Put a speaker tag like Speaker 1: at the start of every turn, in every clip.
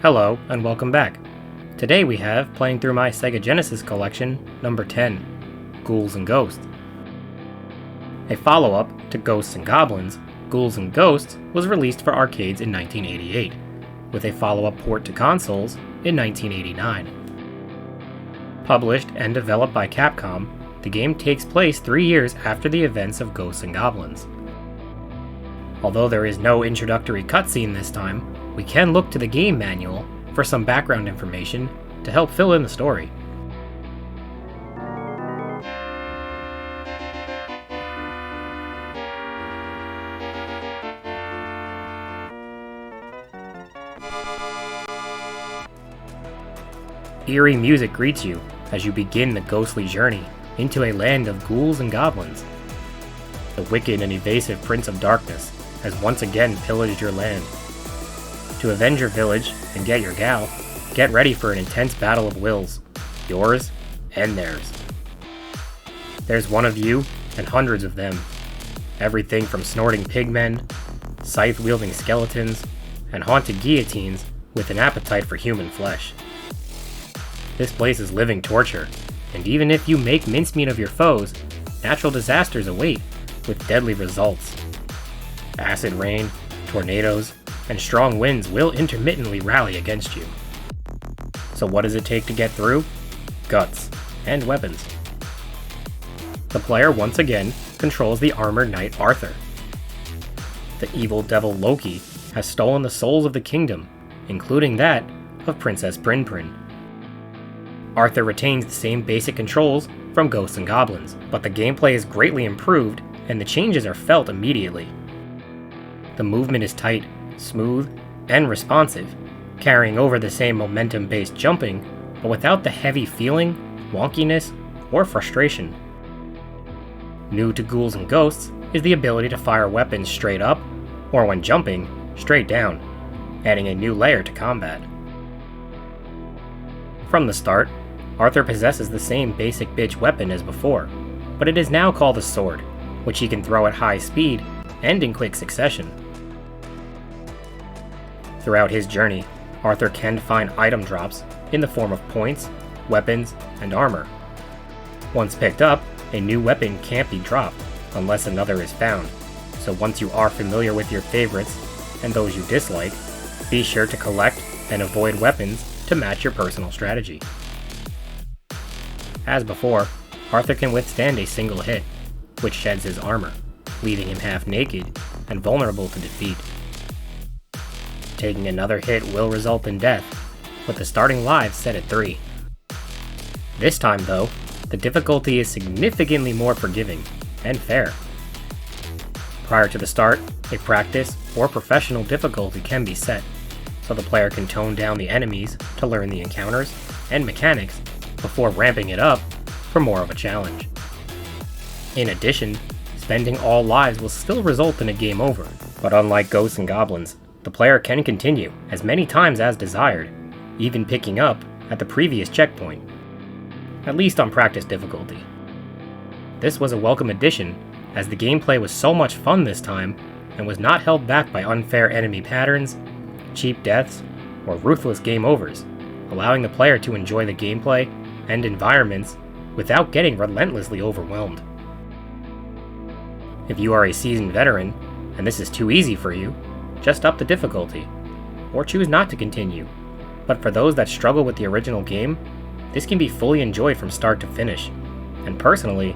Speaker 1: Hello, and welcome back. Today we have, playing through my Sega Genesis collection, number 10, Ghouls and Ghosts. A follow-up to Ghosts and Goblins, Ghouls and Ghosts was released for arcades in 1988, with a follow-up port to consoles in 1989. Published and developed by Capcom, the game takes place 3 years after the events of Ghosts and Goblins. Although there is no introductory cutscene this time, we can look to the game manual for some background information to help fill in the story. Eerie music greets you as you begin the ghostly journey into a land of ghouls and goblins. The wicked and evasive Prince of Darkness has once again pillaged your land. To avenge your village and get your gal, get ready for an intense battle of wills, yours and theirs. There's one of you and hundreds of them. Everything from snorting pigmen, scythe-wielding skeletons, and haunted guillotines with an appetite for human flesh. This place is living torture, and even if you make mincemeat of your foes, natural disasters await with deadly results. Acid rain, tornadoes, and strong winds will intermittently rally against you. So what does it take to get through? Guts and weapons. The player once again controls the armored knight Arthur. The evil devil Loki has stolen the souls of the kingdom, including that of Princess Prin. Arthur retains the same basic controls from Ghosts and Goblins, but the gameplay is greatly improved and the changes are felt immediately. The movement is tight, smooth, and responsive, carrying over the same momentum-based jumping, but without the heavy feeling, wonkiness, or frustration. New to Ghouls and Ghosts is the ability to fire weapons straight up, or when jumping, straight down, adding a new layer to combat. From the start, Arthur possesses the same basic bitch weapon as before, but it is now called a sword, which he can throw at high speed and in quick succession. Throughout his journey, Arthur can find item drops in the form of points, weapons, and armor. Once picked up, a new weapon can't be dropped unless another is found, so once you are familiar with your favorites and those you dislike, be sure to collect and avoid weapons to match your personal strategy. As before, Arthur can withstand a single hit, which sheds his armor, leaving him half naked and vulnerable to defeat. Taking another hit will result in death, with the starting lives set at 3. This time though, the difficulty is significantly more forgiving and fair. Prior to the start, a practice or professional difficulty can be set, so the player can tone down the enemies to learn the encounters and mechanics before ramping it up for more of a challenge. In addition, spending all lives will still result in a game over, but unlike Ghosts and Goblins, the player can continue as many times as desired, even picking up at the previous checkpoint, at least on practice difficulty. This was a welcome addition, as the gameplay was so much fun this time and was not held back by unfair enemy patterns, cheap deaths, or ruthless game overs, allowing the player to enjoy the gameplay and environments without getting relentlessly overwhelmed. If you are a seasoned veteran, and this is too easy for you, just up the difficulty, or choose not to continue. But for those that struggle with the original game, this can be fully enjoyed from start to finish, and personally,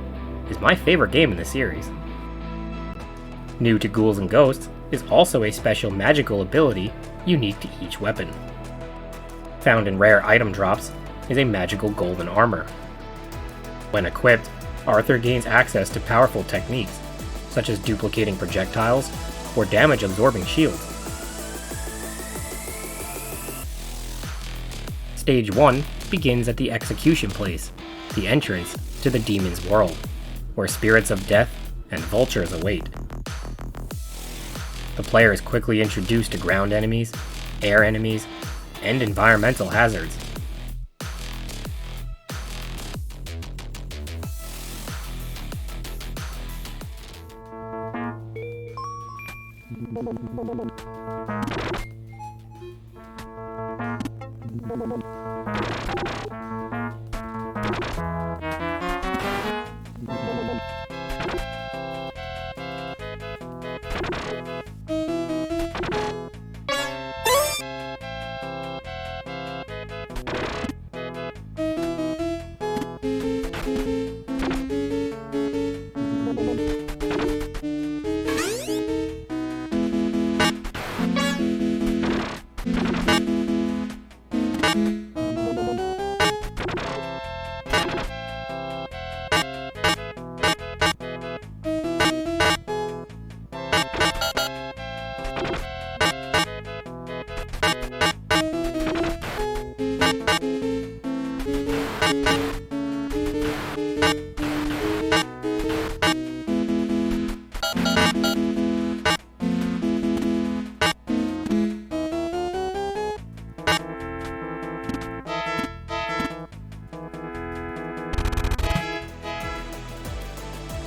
Speaker 1: is my favorite game in the series. New to Ghouls and Ghosts is also a special magical ability unique to each weapon. Found in rare item drops is a magical golden armor. When equipped, Arthur gains access to powerful techniques, such as duplicating projectiles or damage-absorbing shields. Stage 1 begins at the Execution Place, the entrance to the Demon's World, where spirits of death and vultures await. The player is quickly introduced to ground enemies, air enemies, and environmental hazards.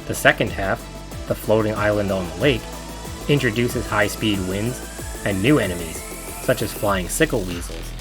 Speaker 1: The second half, the floating island on the lake, introduces high-speed winds and new enemies, such as flying sickle weasels.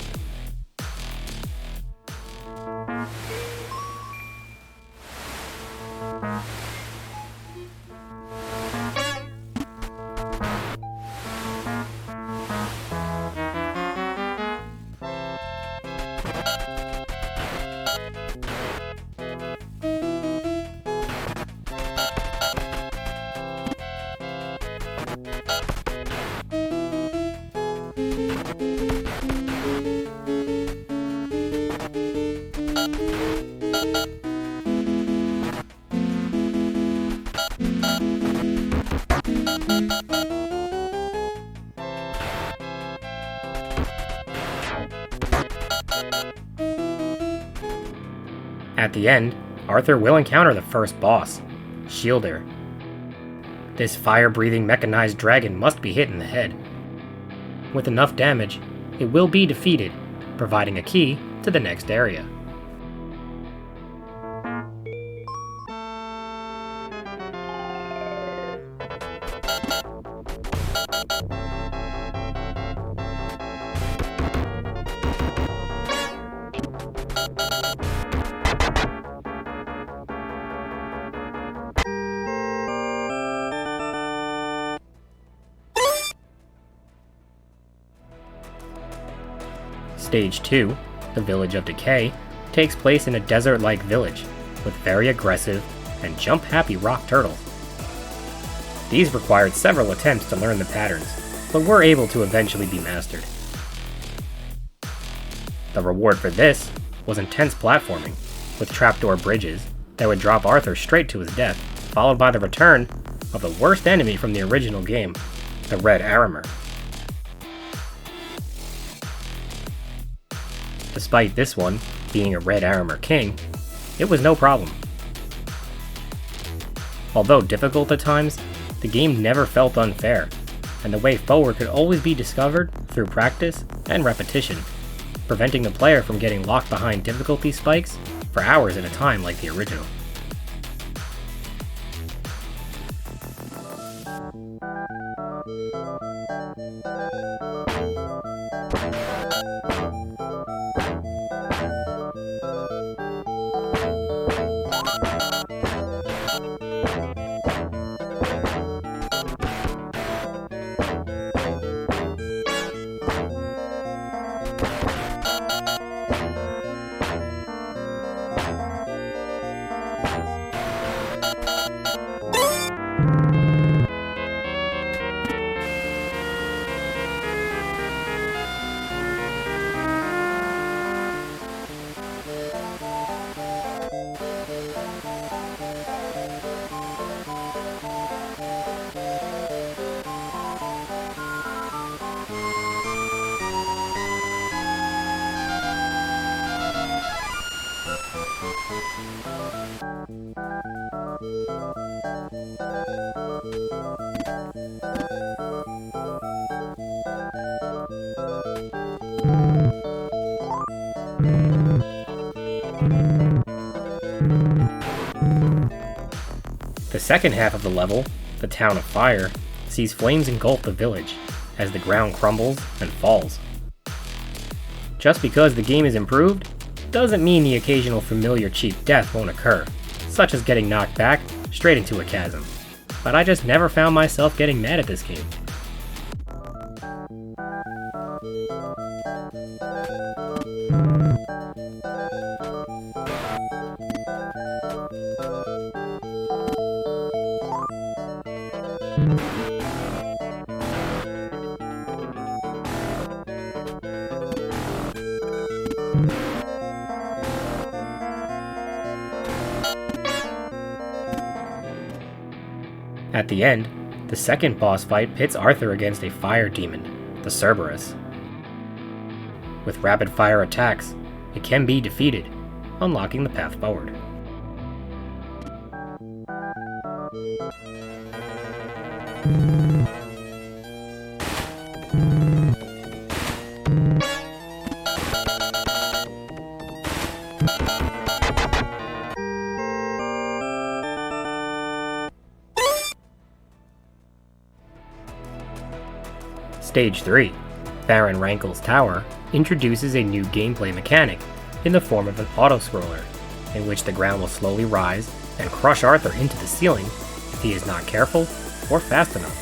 Speaker 1: At the end, Arthur will encounter the first boss, Shielder. This fire-breathing mechanized dragon must be hit in the head. With enough damage, it will be defeated, providing a key to the next area. Stage 2, the Village of Decay, takes place in a desert-like village with very aggressive and jump-happy rock turtles. These required several attempts to learn the patterns, but were able to eventually be mastered. The reward for this was intense platforming, with trapdoor bridges that would drop Arthur straight to his death, followed by the return of the worst enemy from the original game, the Red Arimer. Despite this one being a Red Arimer King, it was no problem. Although difficult at times, the game never felt unfair, and the way forward could always be discovered through practice and repetition, preventing the player from getting locked behind difficulty spikes for hours at a time like the original. The second half of the level, the Town of Fire, sees flames engulf the village as the ground crumbles and falls. Just because the game is improved, doesn't mean the occasional familiar cheap death won't occur, such as getting knocked back straight into a chasm. But I just never found myself getting mad at this game. At the end, the second boss fight pits Arthur against a fire demon, the Cerberus. With rapid-fire attacks, it can be defeated, unlocking the path forward. Stage 3, Baron Rankel's Tower, introduces a new gameplay mechanic in the form of an auto-scroller, in which the ground will slowly rise and crush Arthur into the ceiling if he is not careful or fast enough.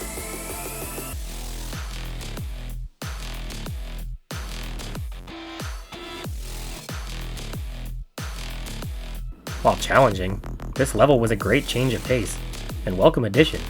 Speaker 1: While challenging, this level was a great change of pace and welcome addition.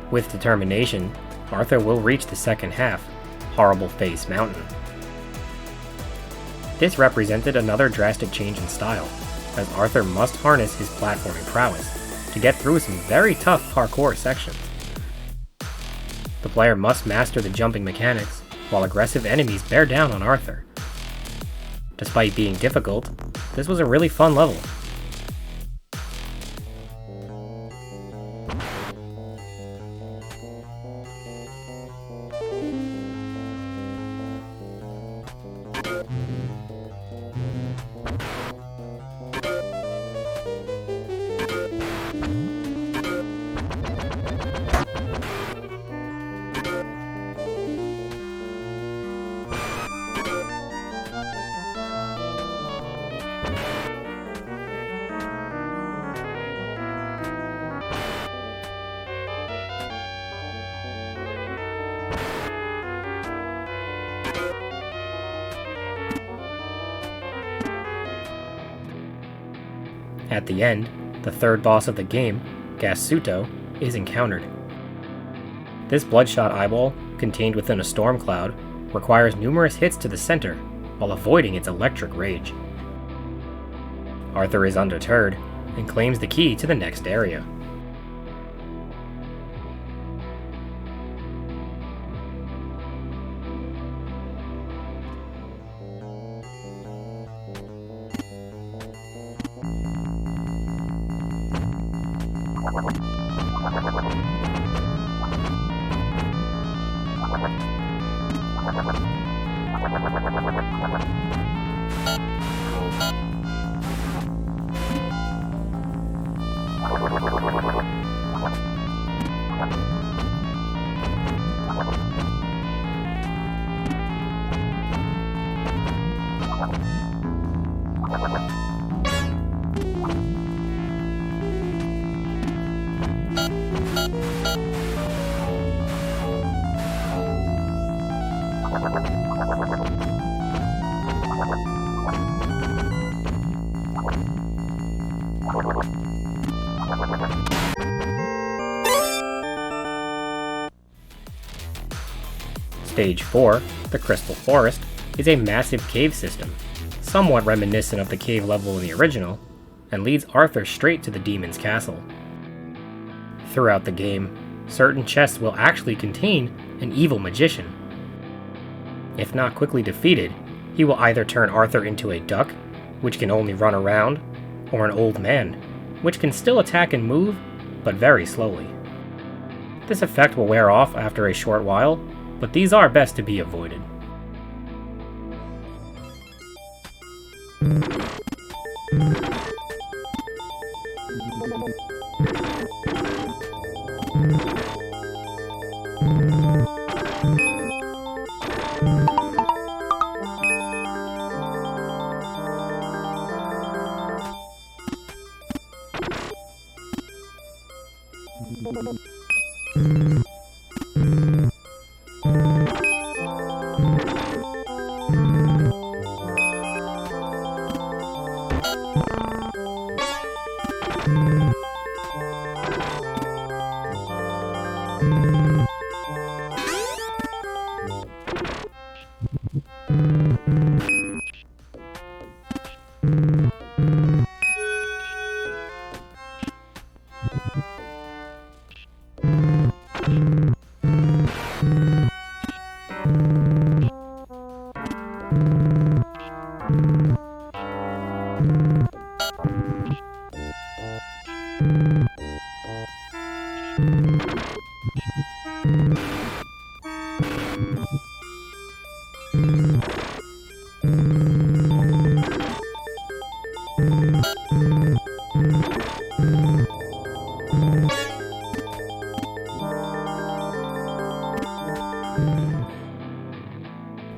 Speaker 1: With determination, Arthur will reach the second half, Horrible Face Mountain. This represented another drastic change in style, as Arthur must harness his platforming prowess to get through some very tough parkour sections. The player must master the jumping mechanics, while aggressive enemies bear down on Arthur. Despite being difficult, this was a really fun level. At the end, the third boss of the game, Gasuto, is encountered. This bloodshot eyeball, contained within a storm cloud, requires numerous hits to the center while avoiding its electric rage. Arthur is undeterred and claims the key to the next area. Stage 4, the Crystal Forest, is a massive cave system, somewhat reminiscent of the cave level in the original, and leads Arthur straight to the demon's castle. Throughout the game, certain chests will actually contain an evil magician. If not quickly defeated, he will either turn Arthur into a duck, which can only run around, or an old man, which can still attack and move, but very slowly. This effect will wear off after a short while, but these are best to be avoided.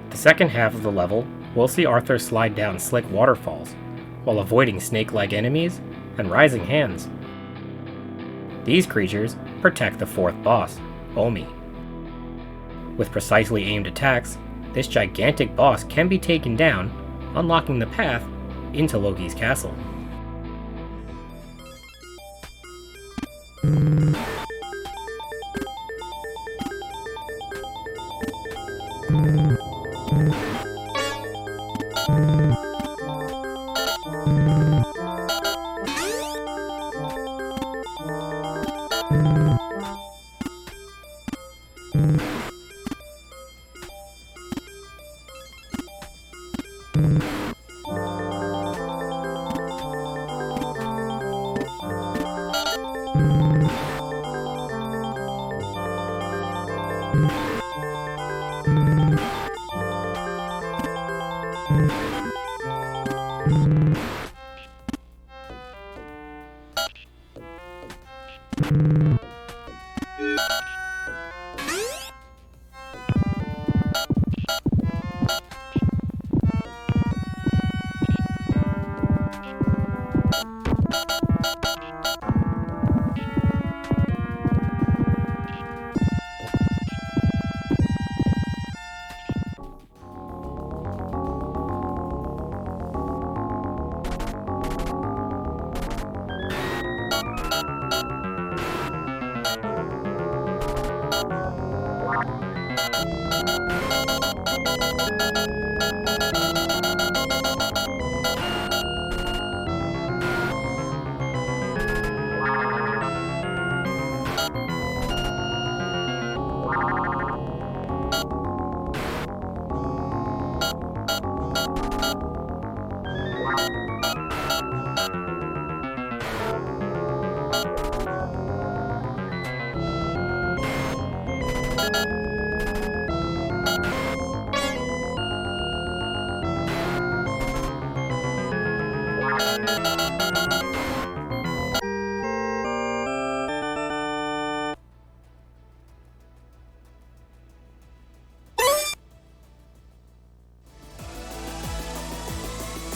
Speaker 1: The second half of the level will see Arthur slide down slick waterfalls, while avoiding snake-like enemies and rising hands. These creatures protect the fourth boss, Omi. With precisely aimed attacks, this gigantic boss can be taken down, unlocking the path into Loki's castle.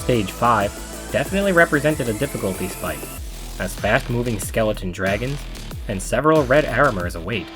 Speaker 1: Stage 5 definitely represented a difficulty spike, as fast-moving skeleton dragons and several red Aramers await.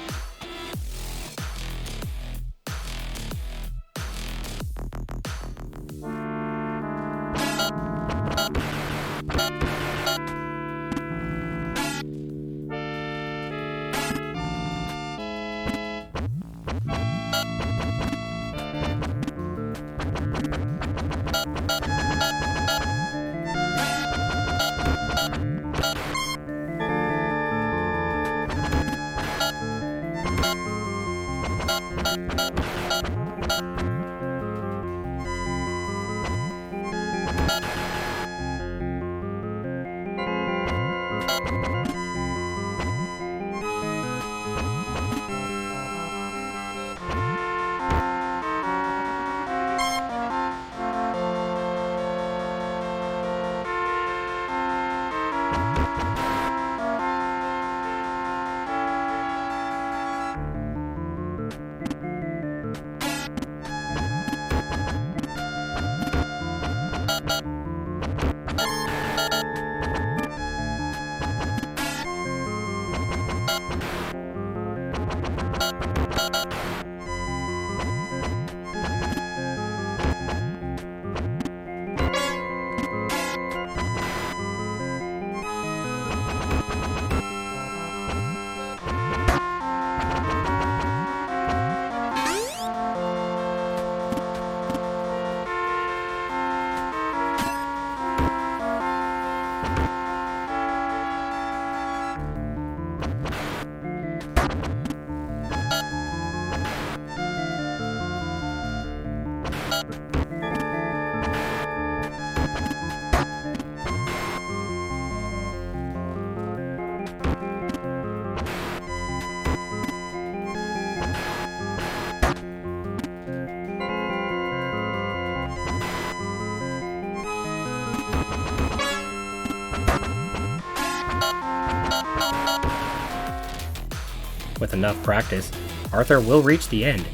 Speaker 1: With enough practice, Arthur will reach the end,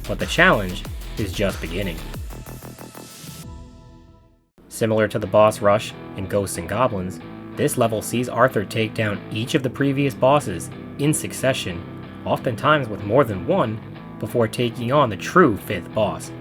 Speaker 1: but the challenge is just beginning. Similar to the boss rush in Ghosts and Goblins, this level sees Arthur take down each of the previous bosses in succession, oftentimes with more than one, before taking on the true 5th boss.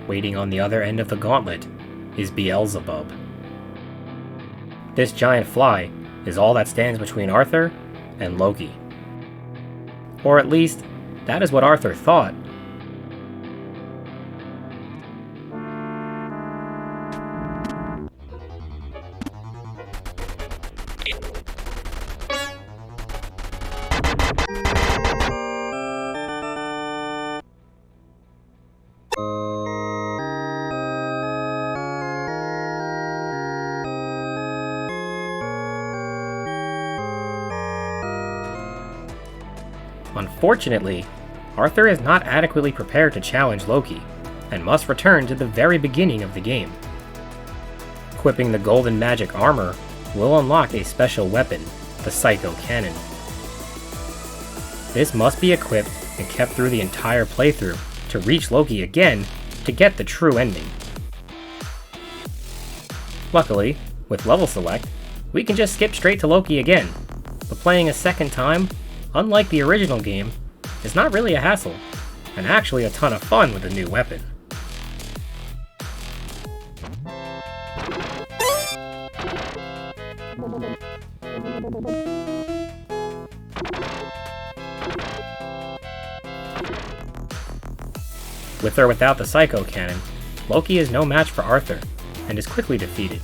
Speaker 1: Waiting on the other end of the gauntlet is Beelzebub. This giant fly is all that stands between Arthur and Loki. Or at least, that is what Arthur thought. Unfortunately, Arthur is not adequately prepared to challenge Loki, and must return to the very beginning of the game. Equipping the golden magic armor will unlock a special weapon, the Psycho Cannon. This must be equipped and kept through the entire playthrough to reach Loki again to get the true ending. Luckily, with level select, we can just skip straight to Loki again, but playing a second time, unlike the original game, is not really a hassle, and actually a ton of fun with a new weapon. With or without the Psycho Cannon, Loki is no match for Arthur, and is quickly defeated.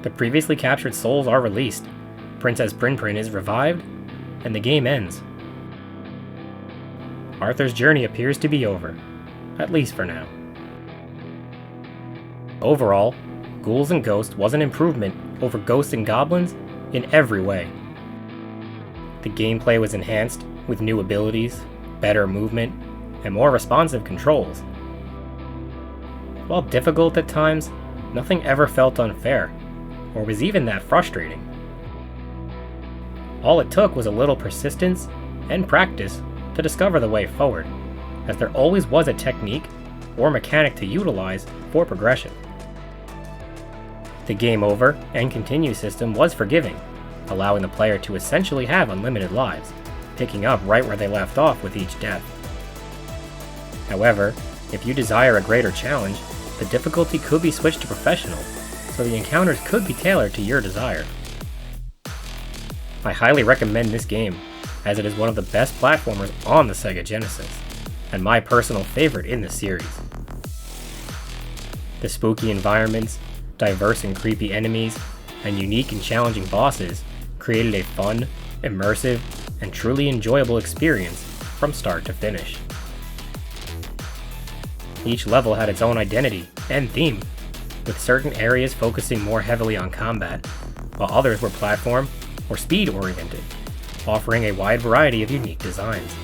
Speaker 1: The previously captured souls are released, Princess Prinprin is revived, and the game ends. Arthur's journey appears to be over, at least for now. Overall, Ghouls and Ghosts was an improvement over Ghosts and Goblins in every way. The gameplay was enhanced with new abilities, better movement, and more responsive controls. While difficult at times, nothing ever felt unfair, or was even that frustrating. All it took was a little persistence and practice to discover the way forward, as there always was a technique or mechanic to utilize for progression. The game over and continue system was forgiving, allowing the player to essentially have unlimited lives, picking up right where they left off with each death. However, if you desire a greater challenge, the difficulty could be switched to professional, so the encounters could be tailored to your desire. I highly recommend this game, as it is one of the best platformers on the Sega Genesis, and my personal favorite in the series. The spooky environments, diverse and creepy enemies, and unique and challenging bosses created a fun, immersive, and truly enjoyable experience from start to finish. Each level had its own identity and theme, with certain areas focusing more heavily on combat, while others were platform or speed-oriented, offering a wide variety of unique designs.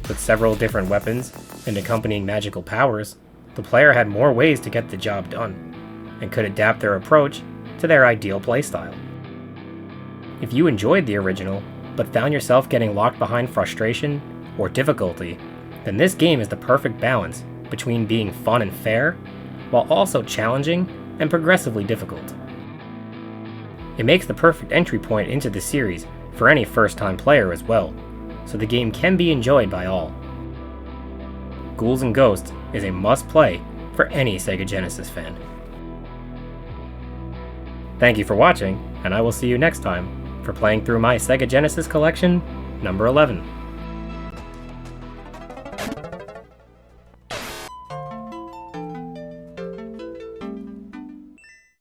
Speaker 1: With several different weapons and accompanying magical powers, the player had more ways to get the job done, and could adapt their approach to their ideal playstyle. If you enjoyed the original, but found yourself getting locked behind frustration or difficulty, then this game is the perfect balance between being fun and fair, while also challenging and progressively difficult. It makes the perfect entry point into the series for any first-time player as well, so the game can be enjoyed by all. Ghouls and Ghosts is a must-play for any Sega Genesis fan. Thank you for watching, and I will see you next time for playing through my Sega Genesis collection, number 11.